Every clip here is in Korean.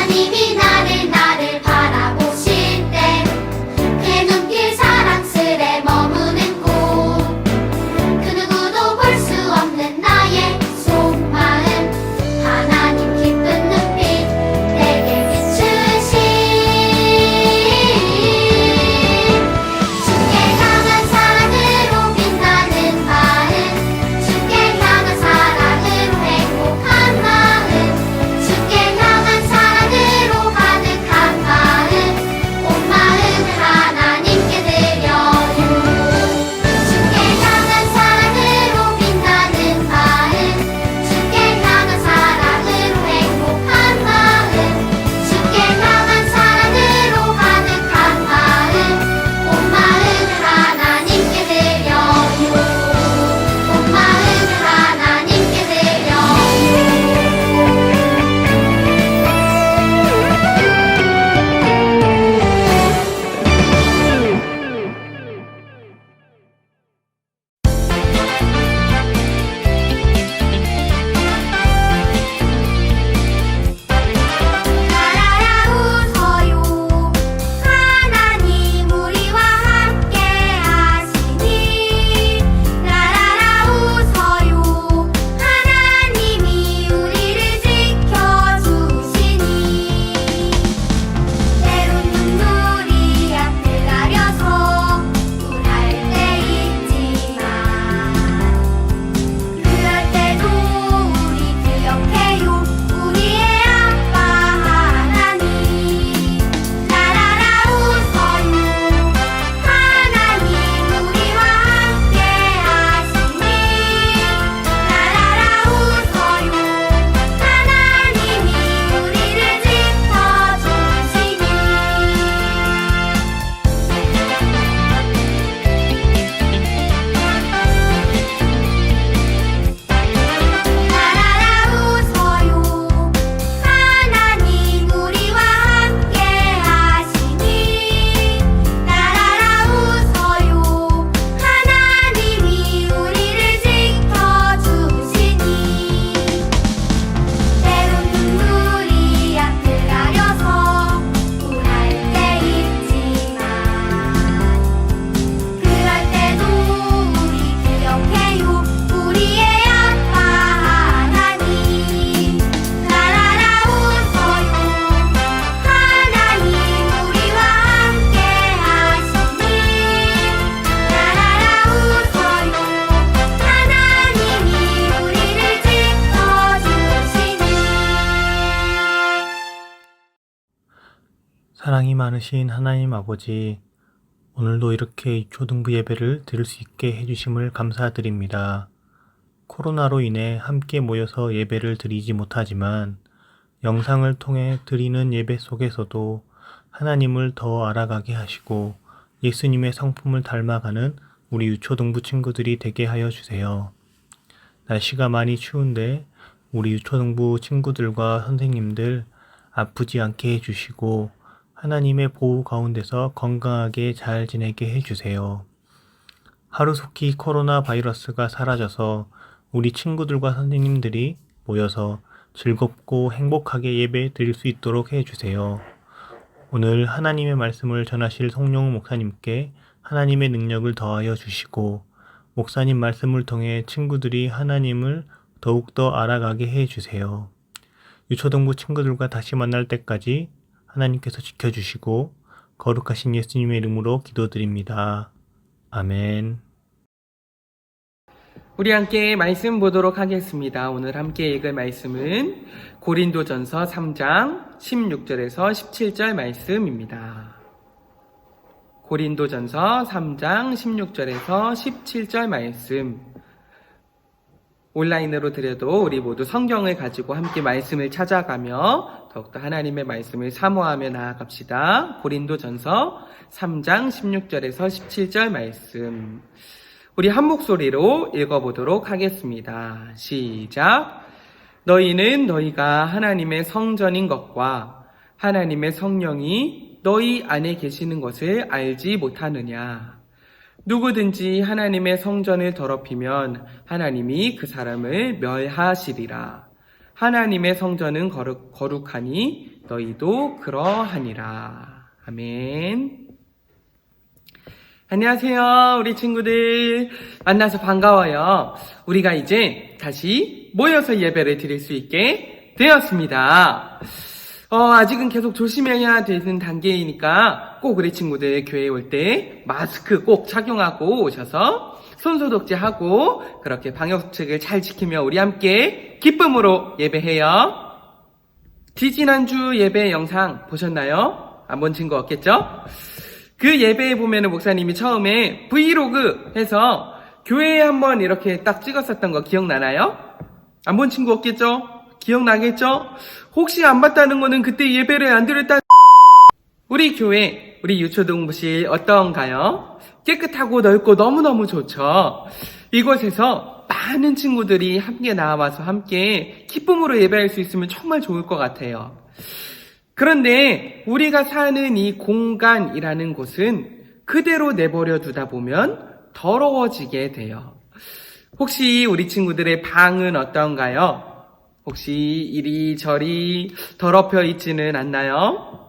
하나님이 나를 바라보실 때 그의 눈길 사랑스레 머무는 곳 그 누구도 볼 수 없는 나의 속마음 하나님 기쁜 눈빛 내게 비추신 주께 향한 사랑으로 빛나는 마음 주께 향한 사랑으로 행복한 마음 주께 향한 사랑으로 가득한 마음 온 마음을 하나님께 드려요 주께 향한 사랑으로 빛나는 마음 주께 향한 사랑으로 행복한 마음 주께 향한 사랑으로 가득한 마음 온 마음을 하나님께 드려요 온 마음을 하나님께 드려요 나라라 웃어요 하나님 우리와 함께 하시니 나라라 웃어요 하나님이 우리를 지켜주시니 때론 눈물이 앞을 가려서 우울할 때 있지만 그럴 때도 우리 기억해요 우리의 아빠 하나님 나라라 웃어요 하나님 우리와 함께 하시니 나라라 웃어요 하나님이 우리를 지켜주시니 나라라 웃어요 하나님 우리와 함께 하시니 나라라 웃어요 하나님이 우리를 지켜주시니 때론 눈물이 앞을 가려서 우울할 때 있지만 그럴 때도 우리 기억해요 우리의 아빠 하나님 나라라 웃어요 하나님 우리와 함께 하시니 나라라 웃어요 하나님이 우리를 지켜주시니 사랑이 많으신 하나님 아버지, 오늘도 이렇게 초등부 예배를 드릴 수 있게 해주심을 감사드립니다. 코로나로 인해 함께 모여서 예배를 드리지 못하지만 영상을 통해 드리는 예배 속에서도 하나님을 더 알아가게 하시고 예수님의 성품을 닮아가는 우리 유초등부 친구들이 되게 하여 주세요. 날씨가 많이 추운데 우리 유초등부 친구들과 선생님들 아프지 않게 해주시고 하나님의 보호 가운데서 건강하게 잘 지내게 해주세요. 하루속히 코로나 바이러스가 사라져서 우리 친구들과 선생님들이 모여서 즐겁고 행복하게 예배 드릴 수 있도록 해주세요. 오늘 하나님의 말씀을 전하실 송영우 목사님께 하나님의 능력을 더하여 주시고 목사님 말씀을 통해 친구들이 하나님을 더욱더 알아가게 해주세요. 유초등부 친구들과 다시 만날 때까지 하나님께서 지켜주시고 거룩하신 예수님의 이름으로 기도드립니다. 아멘. 우리 함께 말씀 보도록 하겠습니다. 오늘 함께 읽을 말씀은 고린도전서 3장 16절에서 17절 말씀입니다. 고린도전서 3장 16절에서 17절 말씀. 온라인으로 드려도 우리 모두 성경을 가지고 함께 말씀을 찾아가며 더욱더 하나님의 말씀을 사모하며 나아갑시다. 고린도전서 3장 16절에서 17절 말씀. 우리 한 목소리로 읽어보도록 하겠습니다. 시작. 너희는 너희가 하나님의 성전인 것과 하나님의 성령이 너희 안에 계시는 것을 알지 못하느냐. 누구든지 하나님의 성전을 더럽히면 하나님이 그 사람을 멸하시리라. 하나님의 성전은 거룩하니 너희도 그러하니라. 아멘. 안녕하세요, 우리 친구들. 만나서 반가워요. 우리가 이제 다시 모여서 예배를 드릴 수 있게 되었습니다. 아직은 계속 조심해야 되는 단계이니까 꼭 우리 친구들 교회에 올 때 마스크 꼭 착용하고 오셔서 손소독제하고 그렇게 방역수칙을 잘 지키며 우리 함께 기쁨으로 예배해요. 지지난주 예배 영상 보셨나요? 안 본 친구 없겠죠? 그 예배에 보면은 목사님이 처음에 브이로그 해서 교회에 한번 이렇게 딱 찍었었던 거 기억나나요? 안 본 친구 없겠죠? 기억나겠죠? 혹시 안 봤다는 거는 그때 예배를 안 드렸다. 우리 교회, 우리 유초동부실 어떤가요? 깨끗하고 넓고 너무너무 좋죠? 이곳에서 많은 친구들이 함께 나와서 함께 기쁨으로 예배할 수 있으면 정말 좋을 것 같아요. 그런데 우리가 사는 이 공간이라는 곳은 그대로 내버려 두다 보면 더러워지게 돼요. 혹시 우리 친구들의 방은 어떤가요? 혹시 이리저리 더럽혀 있지는 않나요?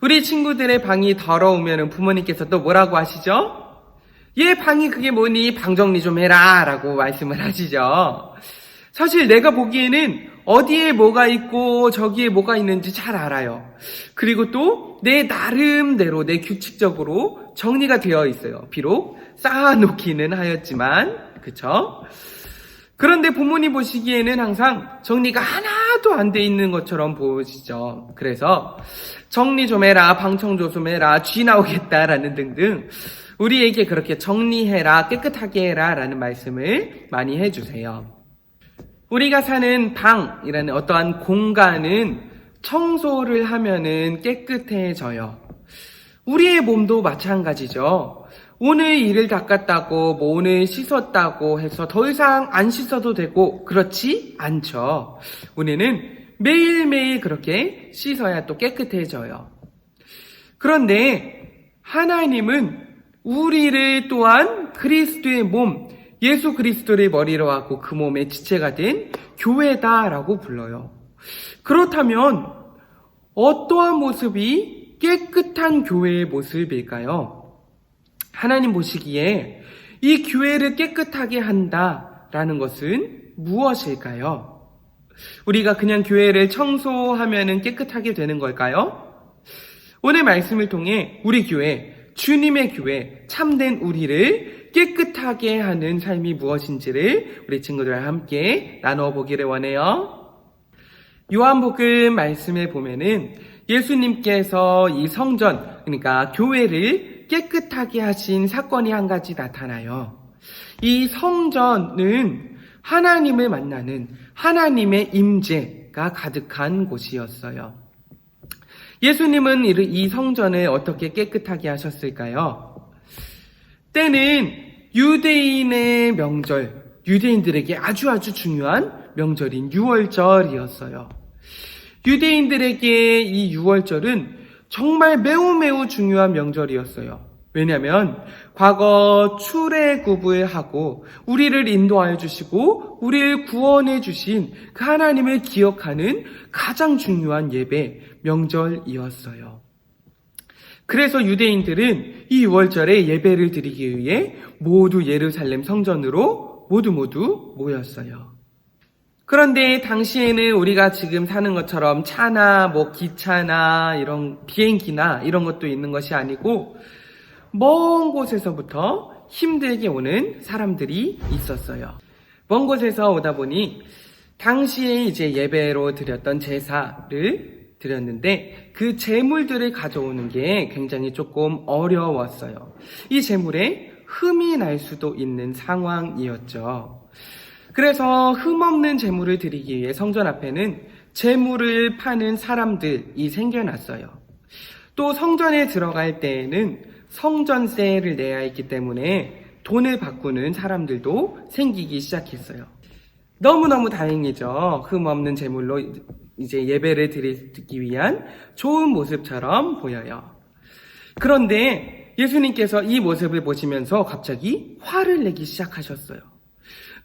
우리 친구들의 방이 더러우면 부모님께서 또 뭐라고 하시죠? 얘 방이 그게 뭐니? 방 정리 좀 해라 라고 말씀을 하시죠. 사실 내가 보기에는 어디에 뭐가 있고 저기에 뭐가 있는지 잘 알아요. 그리고 또 내 나름대로 내 규칙적으로 정리가 되어 있어요. 비록 쌓아놓기는 하였지만, 그쵸? 그런데 부모님 보시기에는 항상 정리가 하나도 안 돼 있는 것처럼 보이시죠. 그래서 정리 좀 해라, 방 청소 좀 해라, 쥐 나오겠다라는 등등 우리에게 그렇게 정리해라, 깨끗하게 해라 라는 말씀을 많이 해주세요. 우리가 사는 방이라는 어떠한 공간은 청소를 하면은 깨끗해져요. 우리의 몸도 마찬가지죠. 오늘 이를 닦았다고, 뭐 오늘 씻었다고 해서 더 이상 안 씻어도 되고 그렇지 않죠. 우리는 매일매일 그렇게 씻어야 또 깨끗해져요. 그런데 하나님은 우리를 또한 그리스도의 몸, 예수 그리스도를 머리로 하고 그 몸의 지체가 된 교회다라고 불러요. 그렇다면 어떠한 모습이 깨끗한 교회의 모습일까요? 하나님 보시기에 이 교회를 깨끗하게 한다라는 것은 무엇일까요? 우리가 그냥 교회를 청소하면 깨끗하게 되는 걸까요? 오늘 말씀을 통해 우리 교회, 주님의 교회, 참된 우리를 깨끗하게 하는 삶이 무엇인지를 우리 친구들과 함께 나눠보기를 원해요. 요한복음 말씀에 보면은 예수님께서 이 성전, 그러니까 교회를 깨끗하게 하신 사건이 한 가지 나타나요. 이 성전은 하나님을 만나는 하나님의 임재가 가득한 곳이었어요. 예수님은 이 성전을 어떻게 깨끗하게 하셨을까요? 때는 유대인의 명절, 유대인들에게 아주 중요한 명절인 유월절이었어요. 유대인들에게 이 유월절은 정말 매우 중요한 명절이었어요. 왜냐하면 과거 출애굽을 하고 우리를 인도하여 주시고 우리를 구원해 주신 그 하나님을 기억하는 가장 중요한 예배, 명절이었어요. 그래서 유대인들은 이 유월절에 예배를 드리기 위해 모두 예루살렘 성전으로 모두 모였어요. 그런데 당시에는 우리가 지금 사는 것처럼 차나 기차나 이런 비행기나 이런 것도 있는 것이 아니고 먼 곳에서부터 힘들게 오는 사람들이 있었어요. 먼 곳에서 오다 보니 당시에 이제 예배로 드렸던 제사를 드렸는데 그 제물들을 가져오는 게 굉장히 조금 어려웠어요. 이 제물에 흠이 날 수도 있는 상황이었죠. 그래서 흠없는 제물을 드리기 위해 성전 앞에는 제물을 파는 사람들이 생겨났어요. 또 성전에 들어갈 때에는 성전세를 내야 했기 때문에 돈을 바꾸는 사람들도 생기기 시작했어요. 너무너무 다행이죠. 흠없는 제물로 이제 예배를 드리기 위한 좋은 모습처럼 보여요. 그런데 예수님께서 이 모습을 보시면서 갑자기 화를 내기 시작하셨어요.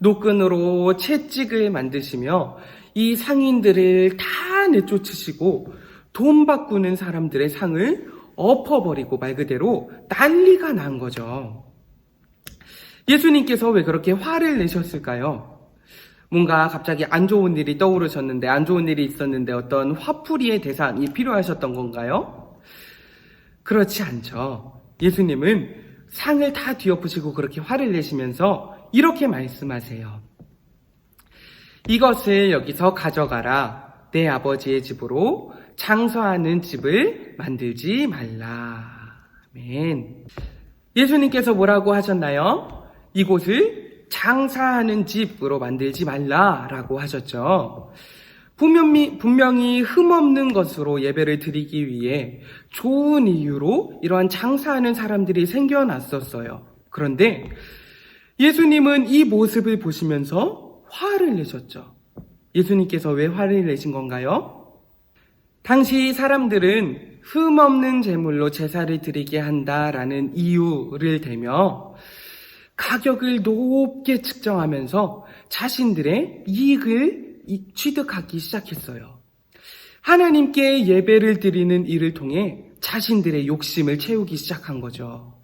노끈으로 채찍을 만드시며 이 상인들을 다 내쫓으시고 돈 바꾸는 사람들의 상을 엎어버리고 말 그대로 난리가 난 거죠. 예수님께서 왜 그렇게 화를 내셨을까요? 뭔가 갑자기 안 좋은 일이 떠오르셨는데, 안 좋은 일이 있었는데 어떤 화풀이의 대상이 필요하셨던 건가요? 그렇지 않죠. 예수님은 상을 다 뒤엎으시고 그렇게 화를 내시면서 이렇게 말씀하세요. 이것을 여기서 가져가라. 내 아버지의 집으로 장사하는 집을 만들지 말라. 아멘. 예수님께서 뭐라고 하셨나요? 이곳을 장사하는 집으로 만들지 말라라고 하셨죠. 분명히 흠없는 것으로 예배를 드리기 위해 좋은 이유로 이러한 장사하는 사람들이 생겨났었어요. 그런데 예수님은 이 모습을 보시면서 화를 내셨죠. 예수님께서 왜 화를 내신 건가요? 당시 사람들은 흠없는 제물로 제사를 드리게 한다라는 이유를 대며 가격을 높게 측정하면서 자신들의 이익을 취득하기 시작했어요. 하나님께 예배를 드리는 일을 통해 자신들의 욕심을 채우기 시작한 거죠.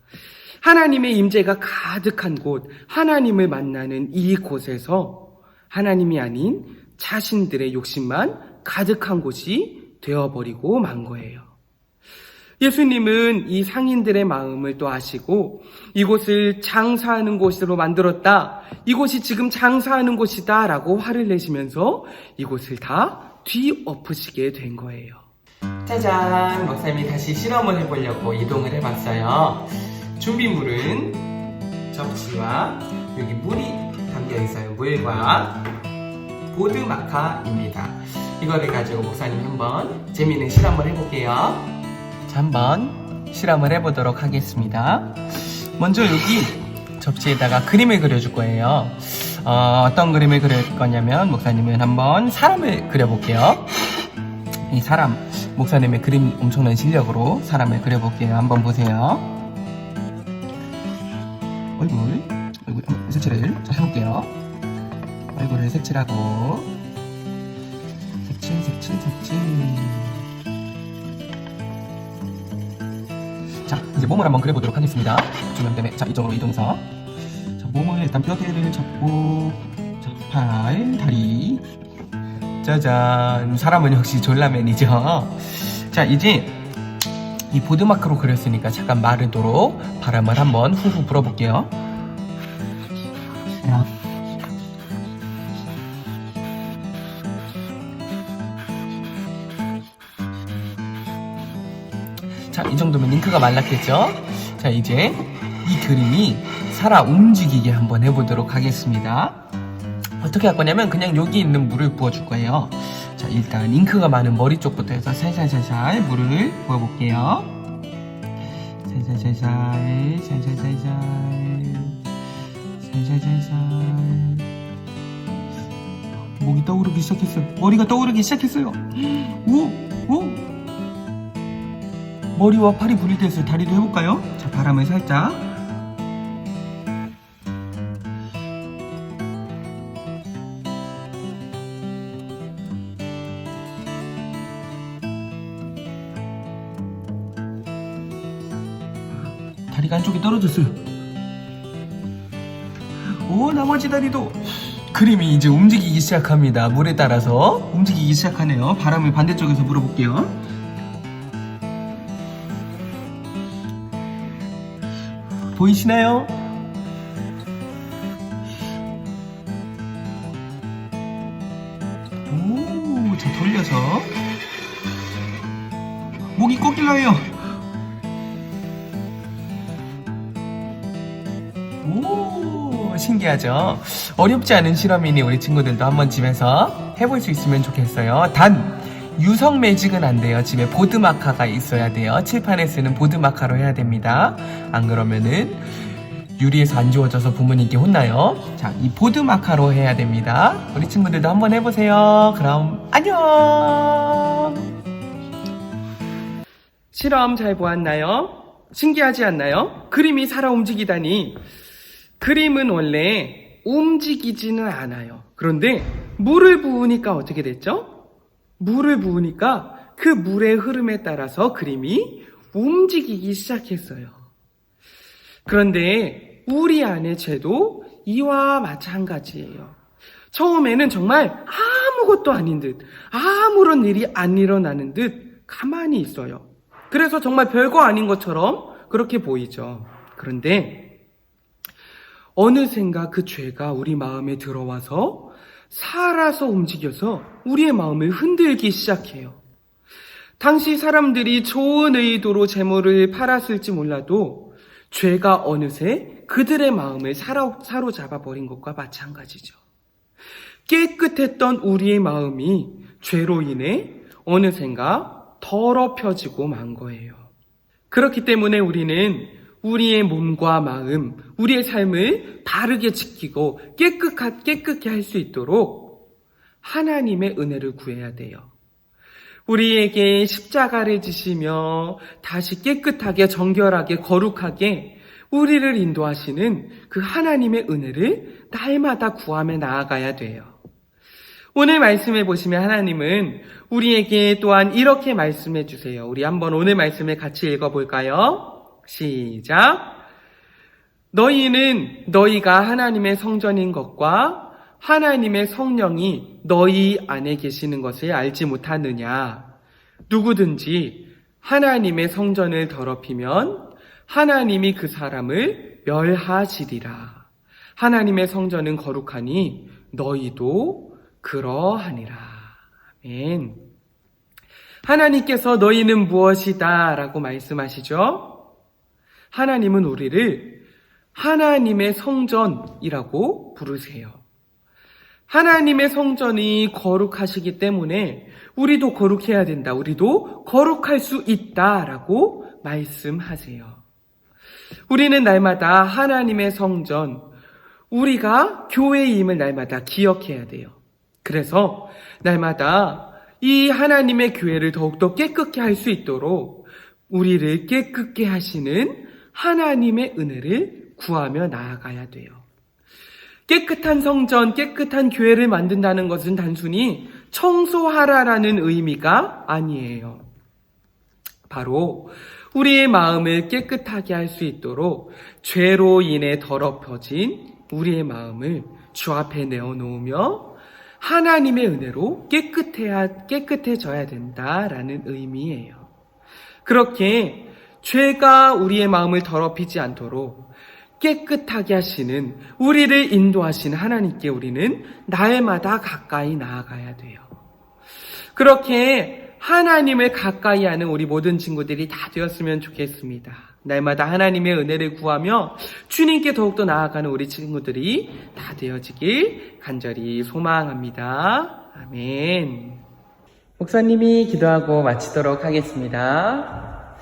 하나님의 임재가 가득한 곳, 하나님을 만나는 이곳에서 하나님이 아닌 자신들의 욕심만 가득한 곳이 되어버리고 만 거예요. 예수님은 이 상인들의 마음을 또 아시고 이곳을 장사하는 곳으로 만들었다. 이곳이 지금 장사하는 곳이다 라고 화를 내시면서 이곳을 다 뒤엎으시게 된 거예요. 짜잔! 목사님이 다시 실험을 해보려고 이동을 해봤어요. 준비물은 접시와 여기 물이 담겨있어요. 물과 보드마카입니다. 이거를 가지고 목사님 한번 재미있는 실험을 해볼게요. 자, 한번 실험을 해보도록 하겠습니다. 먼저 여기 접시에다가 그림을 그려줄 거예요. 어떤 그림을 그릴 거냐면 목사님은 한번 사람을 그려볼게요. 이 사람, 목사님의 그림 엄청난 실력으로 사람을 그려볼게요. 한번 보세요. 얼굴 색칠을 해볼게요. 얼굴을 색칠하고 색칠. 자, 이제 몸을 한번 그려보도록 하겠습니다. 조명 때문에. 자, 이쪽으로 이동해서. 자, 몸을 일단 뼈대를 잡고, 자, 팔, 다리. 짜잔. 사람은 역시 졸라맨이죠. 자, 이제 이 보드마크로 그렸으니까 잠깐 마르도록 바람을 한번 후후 불어볼게요. 자, 이 정도면 잉크가 말랐겠죠? 자, 이제 이 그림이 살아 움직이게 한번 해보도록 하겠습니다. 어떻게 할 거냐면 그냥 여기 있는 물을 부어줄 거예요. 자, 일단 잉크가 많은 머리 쪽부터 해서 살살살살 물을 부어볼게요. 살살살살 목이 떠오르기 시작했어요. 머리가 떠오르기 시작했어요. 오! 머리와 팔이 분리됐어요. 다리도 해볼까요? 자, 바람을 살짝. 다리가 한쪽이 떨어졌어요. 오, 나머지 다리도. 그림이 이제 움직이기 시작합니다. 물에 따라서 움직이기 시작하네요. 바람을 반대쪽에서 불어볼게요. 보이시나요? 오, 자, 돌려서 목이 꺾일라요. 오, 신기하죠? 어렵지 않은 실험이니 우리 친구들도 한번 집에서 해볼 수 있으면 좋겠어요. 단 유성 매직은 안 돼요. 집에 보드마카가 있어야 돼요. 칠판에 쓰는 보드마카로 해야 됩니다. 안 그러면은 유리에서 안 지워져서 부모님께 혼나요. 자, 이 보드마카로 해야 됩니다. 우리 친구들도 한번 해보세요. 그럼 안녕. 실험 잘 보았나요? 신기하지 않나요? 그림이 살아 움직이다니. 그림은 원래 움직이지는 않아요. 그런데 물을 부으니까 어떻게 됐죠? 물을 부으니까 그 물의 흐름에 따라서 그림이 움직이기 시작했어요. 그런데 우리 안의 죄도 이와 마찬가지예요. 처음에는 정말 아무것도 아닌 듯, 아무런 일이 안 일어나는 듯 가만히 있어요. 그래서 정말 별거 아닌 것처럼 그렇게 보이죠. 그런데 어느샌가 그 죄가 우리 마음에 들어와서 살아서 움직여서 우리의 마음을 흔들기 시작해요. 당시 사람들이 좋은 의도로 재물을 팔았을지 몰라도 죄가 어느새 그들의 마음을 사로잡아 버린 것과 마찬가지죠. 깨끗했던 우리의 마음이 죄로 인해 어느샌가 더럽혀지고 만 거예요. 그렇기 때문에 우리는 우리의 몸과 마음, 우리의 삶을 바르게 지키고 깨끗하게 할 수 있도록 하나님의 은혜를 구해야 돼요. 우리에게 십자가를 지시며 다시 깨끗하게, 정결하게, 거룩하게 우리를 인도하시는 그 하나님의 은혜를 날마다 구하며 나아가야 돼요. 오늘 말씀해 보시면 하나님은 우리에게 또한 이렇게 말씀해 주세요. 우리 한번 오늘 말씀을 같이 읽어볼까요? 시작. 너희는 너희가 하나님의 성전인 것과 하나님의 성령이 너희 안에 계시는 것을 알지 못하느냐. 누구든지 하나님의 성전을 더럽히면 하나님이 그 사람을 멸하시리라. 하나님의 성전은 거룩하니 너희도 그러하니라. 아멘. 하나님께서 너희는 무엇이다 라고 말씀하시죠? 하나님은 우리를 하나님의 성전이라고 부르세요. 하나님의 성전이 거룩하시기 때문에 우리도 거룩해야 된다. 우리도 거룩할 수 있다라고 말씀하세요. 우리는 날마다 하나님의 성전, 우리가 교회임을 날마다 기억해야 돼요. 그래서 날마다 이 하나님의 교회를 더욱더 깨끗게 할 수 있도록 우리를 깨끗게 하시는 하나님의 은혜를 구하며 나아가야 돼요. 깨끗한 성전, 깨끗한 교회를 만든다는 것은 단순히 청소하라라는 의미가 아니에요. 바로 우리의 마음을 깨끗하게 할 수 있도록 죄로 인해 더럽혀진 우리의 마음을 주 앞에 내어놓으며 하나님의 은혜로 깨끗해져야 된다라는 의미예요. 그렇게 죄가 우리의 마음을 더럽히지 않도록 깨끗하게 하시는, 우리를 인도하시는 하나님께 우리는 날마다 가까이 나아가야 돼요. 그렇게 하나님을 가까이 하는 우리 모든 친구들이 다 되었으면 좋겠습니다. 날마다 하나님의 은혜를 구하며 주님께 더욱더 나아가는 우리 친구들이 다 되어지길 간절히 소망합니다. 아멘. 목사님이 기도하고 마치도록 하겠습니다.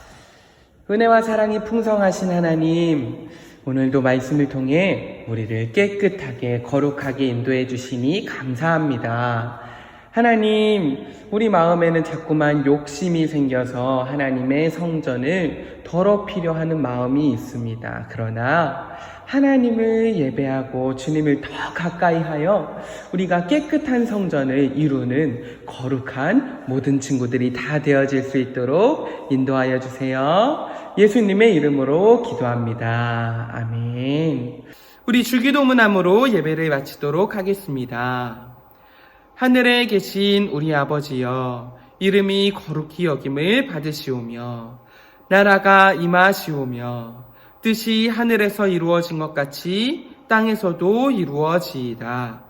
은혜와 사랑이 풍성하신 하나님, 오늘도 말씀을 통해 우리를 깨끗하게 거룩하게 인도해 주시니 감사합니다. 하나님, 우리 마음에는 자꾸만 욕심이 생겨서 하나님의 성전을 더럽히려 하는 마음이 있습니다. 그러나 하나님을 예배하고 주님을 더 가까이 하여 우리가 깨끗한 성전을 이루는 거룩한 모든 친구들이 다 되어질 수 있도록 인도하여 주세요. 예수님의 이름으로 기도합니다. 아멘. 우리 주기도문함으로 예배를 마치도록 하겠습니다. 하늘에 계신 우리 아버지여, 이름이 거룩히 여김을 받으시오며 나라가 임하시오며 뜻이 하늘에서 이루어진 것 같이 땅에서도 이루어지이다.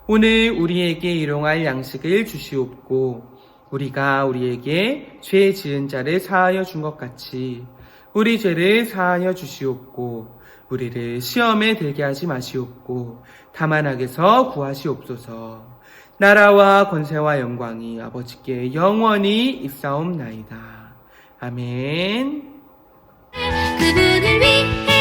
오늘 우리에게 일용할 양식을 주시옵고 우리가 우리에게 죄 지은 자를 사하여 준 것 같이 우리 죄를 사하여 주시옵고 우리를 시험에 들게 하지 마시옵고 다만 악에서 구하시옵소서. 나라와 권세와 영광이 아버지께 영원히 있사옵나이다. 아멘. 그분을 위해